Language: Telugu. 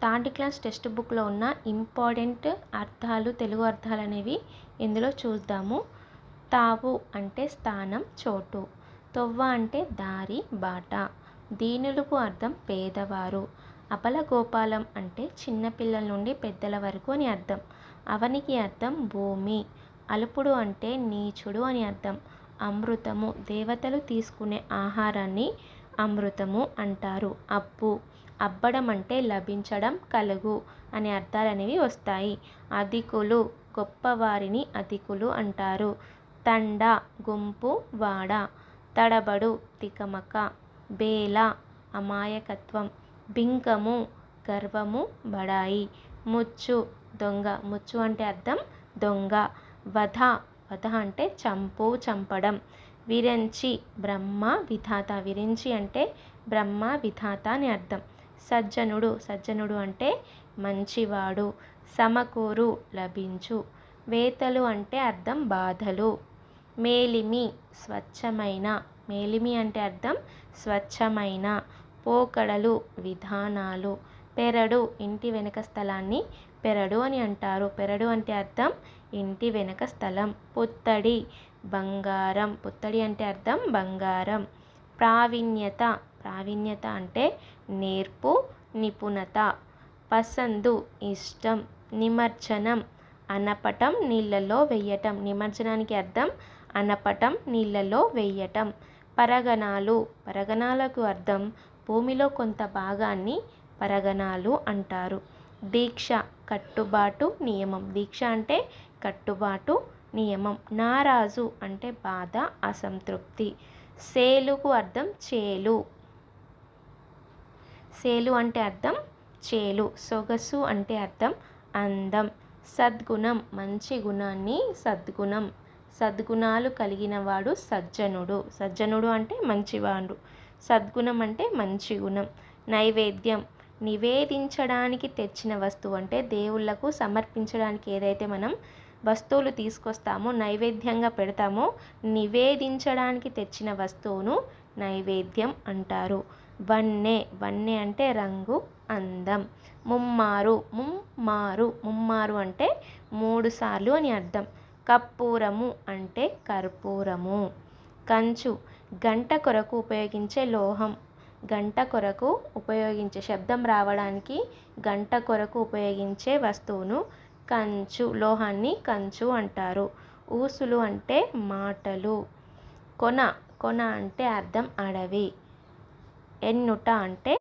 థర్డ్ క్లాస్ టెక్స్ట్ బుక్లో ఉన్న ఇంపార్టెంట్ అర్థాలు, తెలుగు అర్థాలు అనేవి ఇందులో చూద్దాము. తావు అంటే స్థానం, చోటు. తొవ్వ అంటే దారి, బాట. దీనులకు అర్థం పేదవారు. అబలగోపాలం అంటే చిన్నపిల్లల నుండి పెద్దల వరకు అని అర్థం. అవనికి అర్థం భూమి. అల్పుడు అంటే నీచుడు అని అర్థం. అమృతము దేవతలు తీసుకునే ఆహారాన్ని అమృతము అంటారు. అబ్బు అబ్బడం అంటే లభించడం, కలుగు అనే అర్థాలు అనేవి వస్తాయి. అధికులు గొప్పవారిని అధికులు అంటారు. తండ గుంపు, వాడ. తడబడు తికమక. బేల అమాయకత్వం. బింకము గర్వము, బడాయి. ముచ్చు దొంగ. ముచ్చు అంటే అర్థం దొంగ. వధ వధ అంటే చంపు, చంపడం. విరంచి బ్రహ్మ విధాత. విరించి అంటే బ్రహ్మ విధాత అని అర్థం. సజ్జనుడు సజ్జనుడు అంటే మంచివాడు. సమకూరు లభించు. వేతలు అంటే అర్థం బాధలు. మేలిమి స్వచ్ఛమైన. మేలిమి అంటే అర్థం స్వచ్ఛమైన. పోకడలు విధానాలు. పెరడు ఇంటి వెనక స్థలాన్ని పెరడు అని అంటారు. పెరడు అంటే అర్థం ఇంటి వెనక స్థలం. పుత్తడి బంగారం. పుత్తడి అంటే అర్థం బంగారం. ప్రావీణ్యత. ప్రావీణ్యత అంటే నేర్పు, నిపుణత. పసందు ఇష్టం. నిమజ్జనం అనపటం, నీళ్ళలో వెయ్యటం. నిమజ్జనానికి అర్థం అనపటం, నీళ్ళలో వెయ్యటం. పరగణాలు. పరగణాలకు అర్థం భూమిలో కొంత భాగాన్ని పరగణాలు అంటారు. దీక్ష కట్టుబాటు, నియమం. దీక్ష అంటే కట్టుబాటు, నియమం. నారాజు అంటే బాధ, అసంతృప్తి. సేలుకు అర్థం చేలు. సేలు అంటే అర్థం చేలు. సొగసు అంటే అర్థం అందం. సద్గుణం మంచి గుణాన్ని సద్గుణం. సద్గుణాలు కలిగినవాడు సజ్జనుడు. సజ్జనుడు అంటే మంచివాడు. సద్గుణం అంటే మంచి గుణం. నైవేద్యం నివేదించడానికి తెచ్చిన వస్తువు. అంటే దేవుళ్లకు సమర్పించడానికి ఏదైతే మనం వస్తువులు తీసుకొస్తామో, నైవేద్యంగా పెడతామో, నివేదించడానికి తెచ్చిన వస్తువును నైవేద్యం అంటారు. వన్నె. వన్నె అంటే రంగు, అందం. ముమ్మారు. ముమ్మారు. ముమ్మారు అంటే 3 సార్లు అని అర్థం. కర్పూరము అంటే కర్పూరము. కంచు గంట కొరకు ఉపయోగించే లోహం. గంట కొరకు ఉపయోగించే శబ్దం రావడానికి గంట కొరకు ఉపయోగించే వస్తువును కంచు, లోహాన్ని కంచు అంటారు. ఊసులు అంటే మాటలు. కొన. కొన అంటే అర్థం అడవి. ఎన్నుట అంటే